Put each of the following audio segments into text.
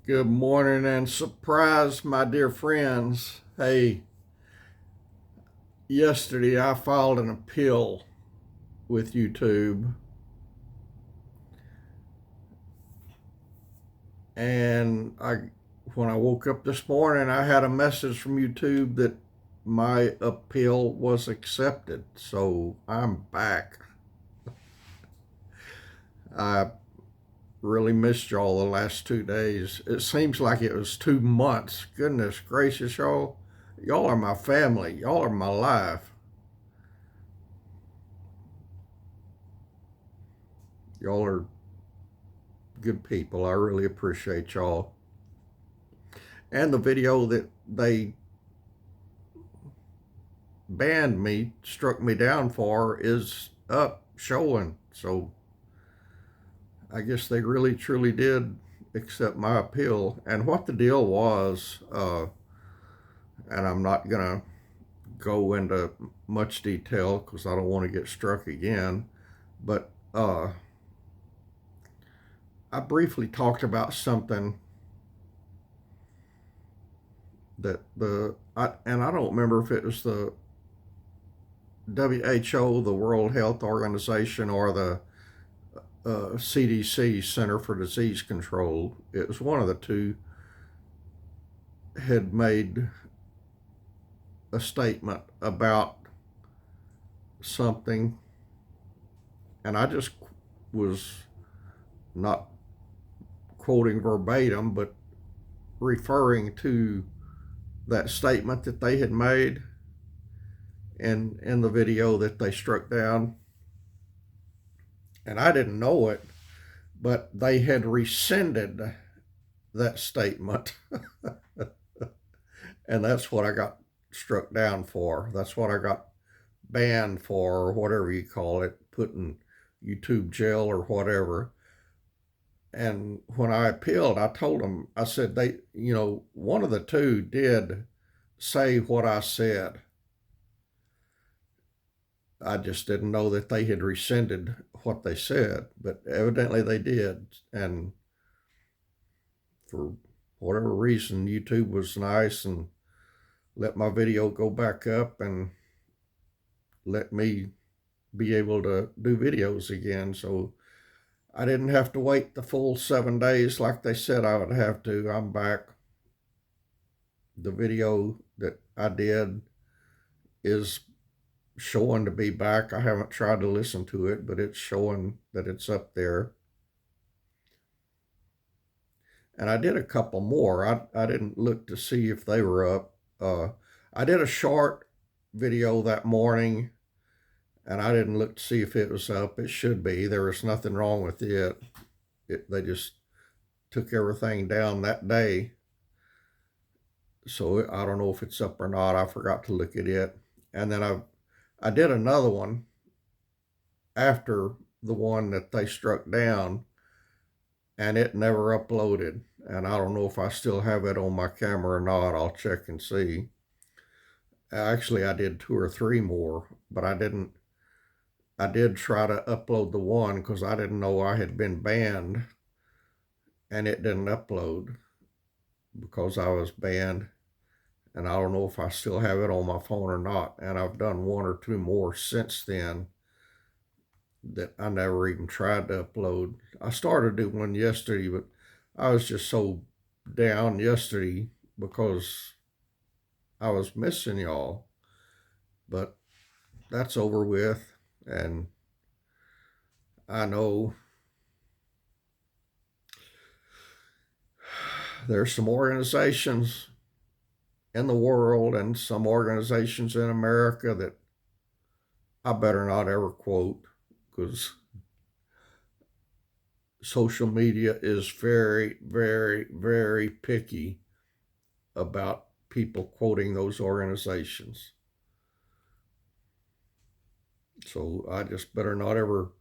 Good morning and surprise, my dear friends. Hey, yesterday I filed an appeal with YouTube, and when I woke up this morning, I had a message from YouTube that my appeal was accepted. So I'm back. I really missed y'all the last 2 days. It seems like it was 2 months. Goodness gracious, y'all. Y'all are my family. Y'all are my life. Y'all are good people. I really appreciate y'all. And the video that they banned me, struck me down for, is up showing. So I guess they really truly did accept my appeal. And what the deal was, and I'm not going to go into much detail because I don't want to get struck again, but I briefly talked about something that and I don't remember if it was the WHO, the World Health Organization, or the CDC, Center for Disease Control. It was one of the two, had made a statement about something, and I just was not quoting verbatim, but referring to that statement that they had made in the video that they struck down. And I didn't know it, but they had rescinded that statement. And that's what I got struck down for. That's what I got banned for, or whatever you call it, put in YouTube jail or whatever. And when I appealed, I told them, I said, one of the two did say what I said. I just didn't know that they had rescinded what they said, but evidently they did. And for whatever reason, YouTube was nice and let my video go back up and let me be able to do videos again. So I didn't have to wait the full 7 days like they said I would have to. I'm back. The video that I did is showing to be back. I haven't tried to listen to it, but it's showing that it's up there. And I did a couple more. I didn't look to see if they were up. I did a short video that morning, and I didn't look to see if it was up. It should be. There was nothing wrong with it. They just took everything down that day. So I don't know if it's up or not. I forgot to look at it. And then I did another one after the one that they struck down, and it never uploaded. And I don't know if I still have it on my camera or not. I'll check and see. Actually, I did 2 or 3 more, but I did try to upload the one because I didn't know I had been banned, and it didn't upload because I was banned. And I don't know if I still have it on my phone or not. And I've done 1 or 2 more since then that I never even tried to upload. I started doing one yesterday, but I was just so down yesterday because I was missing y'all. But that's over with, and I know there's some organizations in the world and some organizations in America that I better not ever quote, because social media is very, very, very picky about people quoting those organizations. So I just better not ever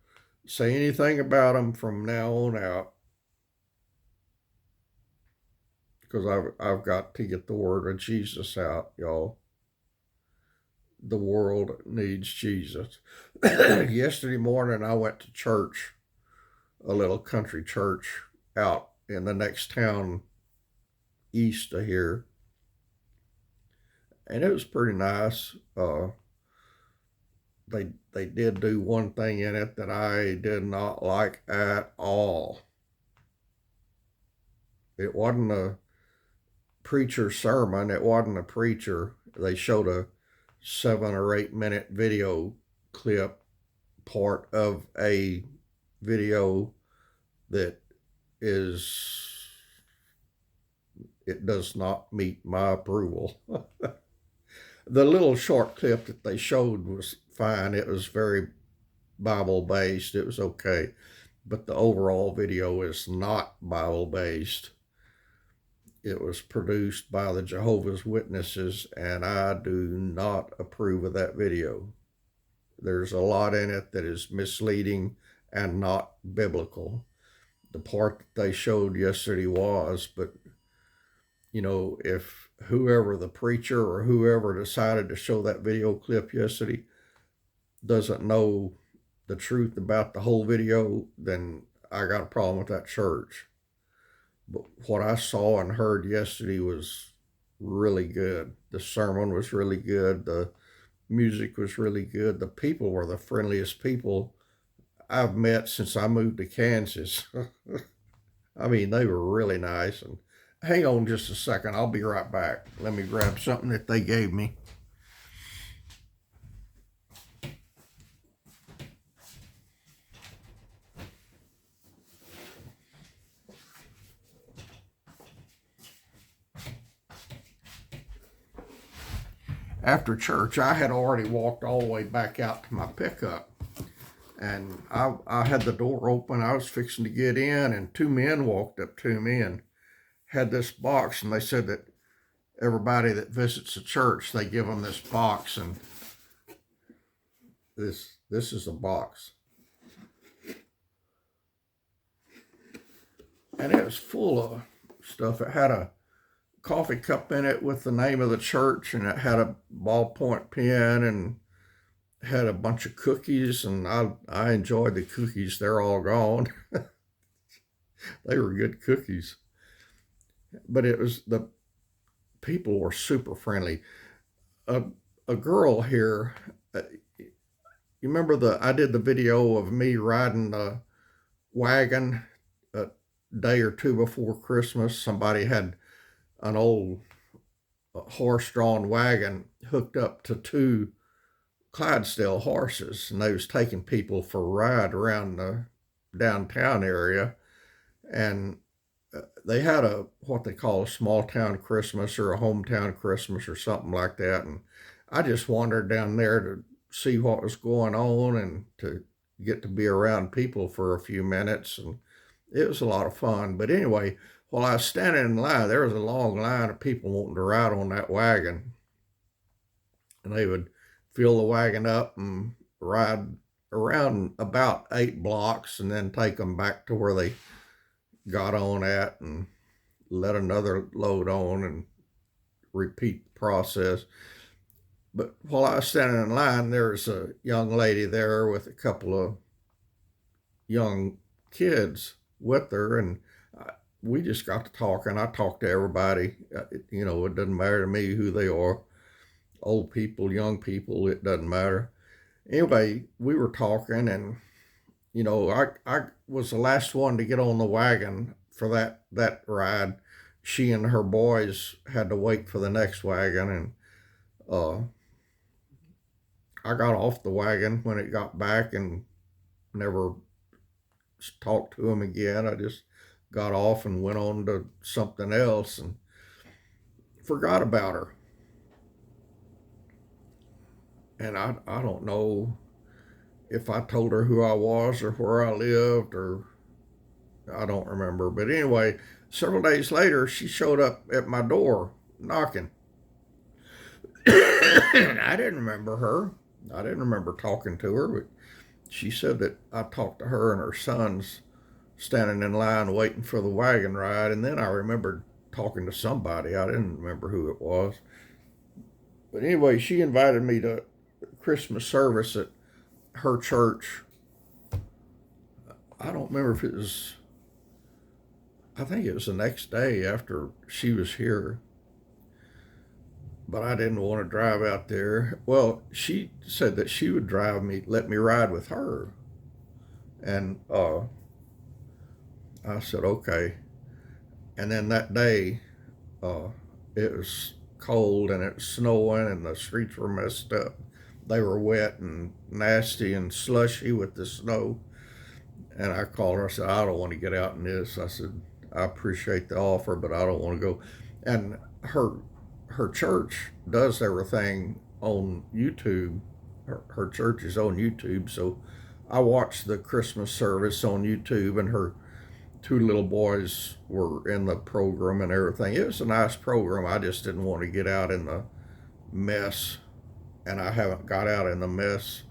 say anything about them from now on out, because I've got to get the word of Jesus out, y'all. The world needs Jesus. Yesterday morning, I went to church, a little country church out in the next town east of here. And it was pretty nice. They did do one thing in it that I did not like at all. It wasn't a preacher's sermon. It wasn't a preacher. They showed a 7 or 8 minute video clip, part of a video that it does not meet my approval. The little short clip that they showed was fine. It was very Bible based. It was okay. But the overall video is not Bible based. It was produced by the Jehovah's Witnesses, and I do not approve of that video. There's a lot in it that is misleading and not biblical. The part that they showed yesterday was, but if whoever the preacher or whoever decided to show that video clip yesterday doesn't know the truth about the whole video, then I got a problem with that church. But what I saw and heard yesterday was really good. The sermon was really good. The music was really good. The people were the friendliest people I've met since I moved to Kansas. I mean, they were really nice. And hang on just a second. I'll be right back. Let me grab something that they gave me. After church, I had already walked all the way back out to my pickup. And I had the door open. I was fixing to get in, and 2 men walked up to me and had this box. And they said that everybody that visits the church, they give them this box. And this is a box. And it was full of stuff. It had a coffee cup in it with the name of the church, and it had a ballpoint pen and had a bunch of cookies, and I enjoyed the cookies. They're all gone. They were good cookies. But the people were super friendly. A girl here, you remember I did the video of me riding the wagon a day or two before Christmas. Somebody had an old horse-drawn wagon hooked up to 2 Clydesdale horses, and they was taking people for a ride around the downtown area. And they had what they call a small town Christmas or a hometown Christmas or something like that. And I just wandered down there to see what was going on and to get to be around people for a few minutes. And it was a lot of fun. But anyway, while I was standing in line, there was a long line of people wanting to ride on that wagon. And they would fill the wagon up and ride around about 8 blocks and then take them back to where they got on at and let another load on and repeat the process. But while I was standing in line, there was a young lady there with a couple of young kids with her, and we just got to talking. I talked to everybody. It doesn't matter to me who they are. Old people, young people, it doesn't matter. Anyway, we were talking, and I was the last one to get on the wagon for that ride. She and her boys had to wait for the next wagon, and I got off the wagon when it got back and never talked to them again. I just got off and went on to something else and forgot about her. And I don't know if I told her who I was or where I lived, or I don't remember. But anyway, several days later, she showed up at my door knocking. I didn't remember her. I didn't remember talking to her, but she said that I talked to her and her sons standing in line waiting for the wagon ride. And then I remembered talking to somebody. I didn't remember who it was. But anyway, she invited me to Christmas service at her church. I don't remember if it was, I I think it was the next day after she was here, but I didn't want to drive out there. Well, she said that she would drive me, let me ride with her. And I said, okay. And then that day, uh, it was cold and it was snowing and the streets were messed up. They were wet and nasty and slushy with the snow. And I called her. I said, I don't want to get out in this. I said, I appreciate the offer, but I don't want to go. And her church does everything on YouTube. Her church is on YouTube, so I watched the Christmas service on YouTube, and her two little boys were in the program and everything. It was a nice program. I just didn't want to get out in the mess, and I haven't got out in the mess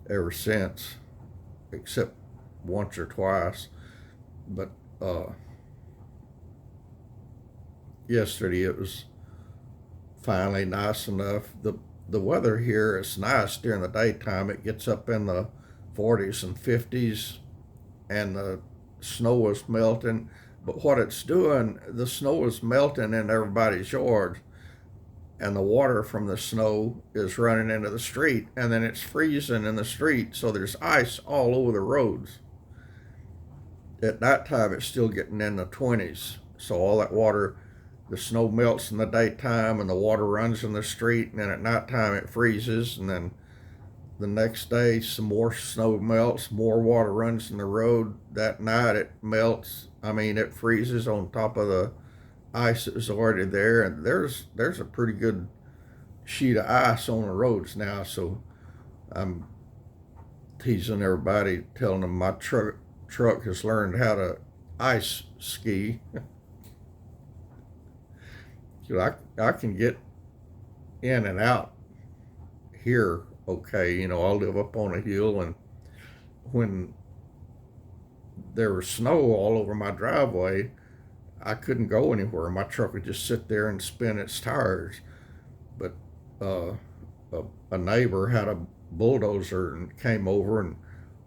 ever since, except once or twice. But yesterday it was finally nice enough. The weather here is nice during the daytime. It gets up in the 40s and 50s, and the snow is melting. But what it's doing, the snow is melting in everybody's yard, and the water from the snow is running into the street, and then it's freezing in the street, so there's ice all over the roads. At that time, it's still getting in the 20s, so all that water, the snow melts in the daytime and the water runs in the street, and then at nighttime it freezes, and then the next day some more snow melts, more water runs in the road. That night it melts, it freezes on top of the ice that was already there, and there's a pretty good sheet of ice on the roads now. So I'm teasing everybody, telling them my truck has learned how to ice ski. I can get in and out here okay. I live up on a hill, and when there was snow all over my driveway, I couldn't go anywhere. My truck would just sit there and spin its tires. But a neighbor had a bulldozer and came over and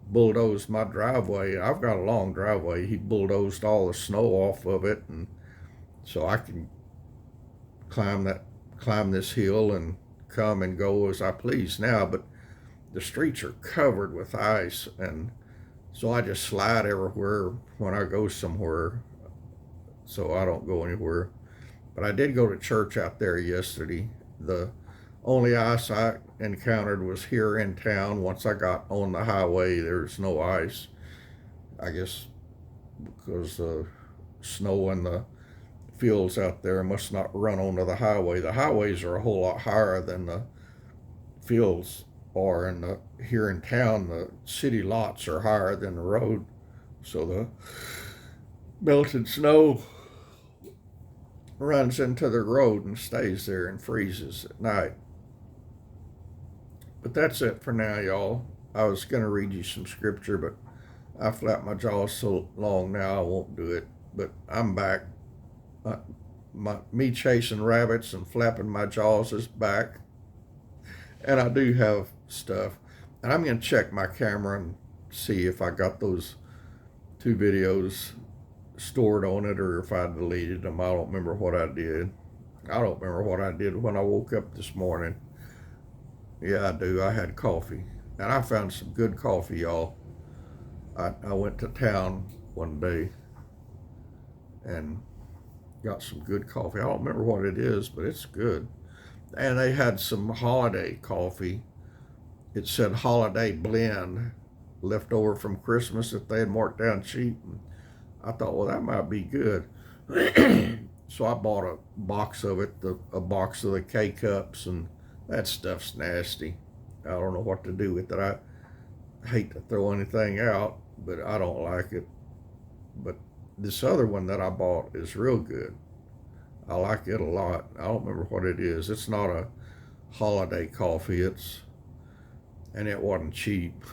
bulldozed my driveway. I've got a long driveway. He bulldozed all the snow off of it, and so I can climb this hill and come and go as I please now. But the streets are covered with ice, and so I just slide everywhere when I go somewhere, so I don't go anywhere. But I did go to church out there yesterday. The only ice I encountered was here in town. Once I got on the highway, there's no ice. I guess because the snow and the fields out there must not run onto the highway. The highways are a whole lot higher than the fields are, and here in town the city lots are higher than the road, so the melted snow runs into the road and stays there and freezes at night. But that's it for now, y'all. I was going to read you some scripture, but I flapped my jaws so long now I won't do it. But I'm back. Me chasing rabbits and flapping my jaws is back, and I do have stuff, and I'm going to check my camera and see if I got those 2 videos stored on it or if I deleted them. I don't remember what I did. I don't remember what I did when I woke up this morning. Yeah, I do. I had coffee, and I found some good coffee, y'all. I went to town one day and got some good coffee. I don't remember what it is, but it's good. And they had some holiday coffee. It said holiday blend, left over from Christmas that they had marked down cheap. And I thought, well, that might be good. So I bought a box of it, a box of the K-Cups, and that stuff's nasty. I don't know what to do with it. I hate to throw anything out, but I don't like it. But this other one that I bought is real good. I like it a lot. I don't remember what it is. It's not a holiday coffee. And it wasn't cheap,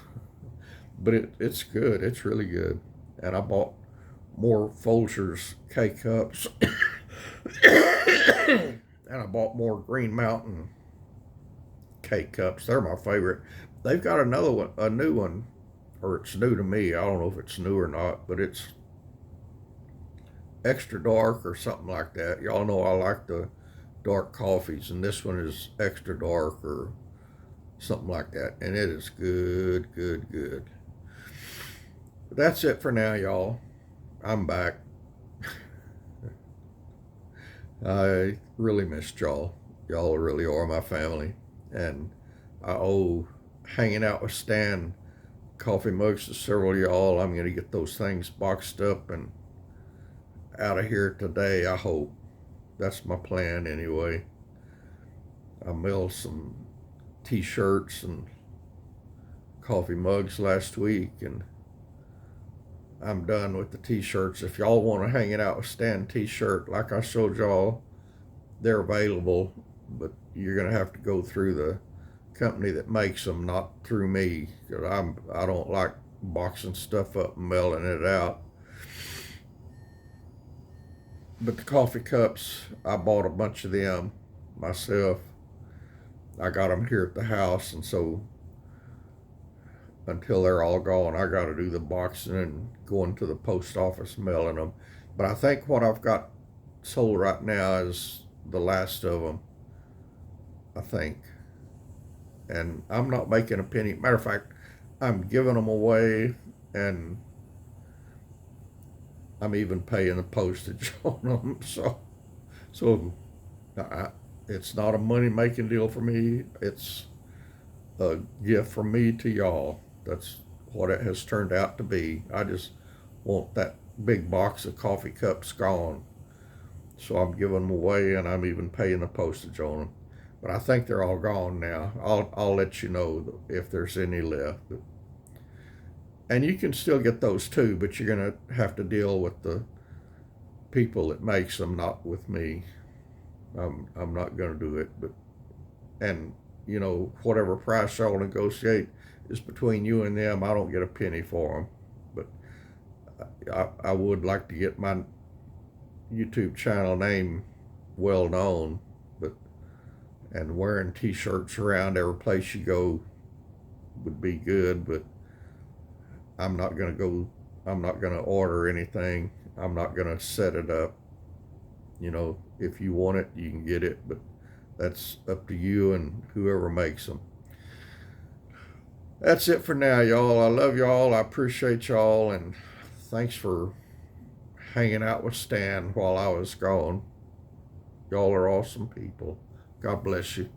but it's good. It's really good. And I bought more Folgers K-Cups, and I bought more Green Mountain K-Cups. They're my favorite. They've got another one, a new one, or it's new to me. I don't know if it's new or not, but it's extra dark or something like that. Y'all know I like the dark coffees, and this one is extra dark or something like that, and it is good, good, good. But that's it for now, y'all. I'm back. I really missed y'all. Y'all really are my family, and I owe hanging out with Stan coffee mugs to several of y'all. I'm gonna get those things boxed up and out of here today, I hope. That's my plan anyway. I mailed some t-shirts and coffee mugs last week, and I'm done with the t-shirts. If y'all want to hang it out with Stan t-shirt, like I showed y'all, they're available, but you're gonna have to go through the company that makes them, not through me, because I don't like boxing stuff up and mailing it out. But the coffee cups, I bought a bunch of them myself. I got them here at the house, and so until they're all gone, I got to do the boxing and going to the post office mailing them. But I think what I've got sold right now is the last of them, I think. And I'm not making a penny. Matter of fact, I'm giving them away, and I'm even paying the postage on them. So it's not a money making deal for me. It's a gift from me to y'all. That's what it has turned out to be. I just want that big box of coffee cups gone. So I'm giving them away, and I'm even paying the postage on them. But I think they're all gone now. I'll let you know if there's any left. And you can still get those too, but you're gonna have to deal with the people that makes them, not with me. I'm not gonna do it. But and whatever price y'all negotiate is between you and them. I don't get a penny for them. But I would like to get my YouTube channel name well known. But and wearing t-shirts around every place you go would be good. But I'm not gonna order anything. I'm not gonna set it up. If you want it, you can get it, but that's up to you and whoever makes them. That's it for now, y'all. I love y'all. I appreciate y'all, and thanks for hanging out with Stan while I was gone. Y'all are awesome people. God bless you.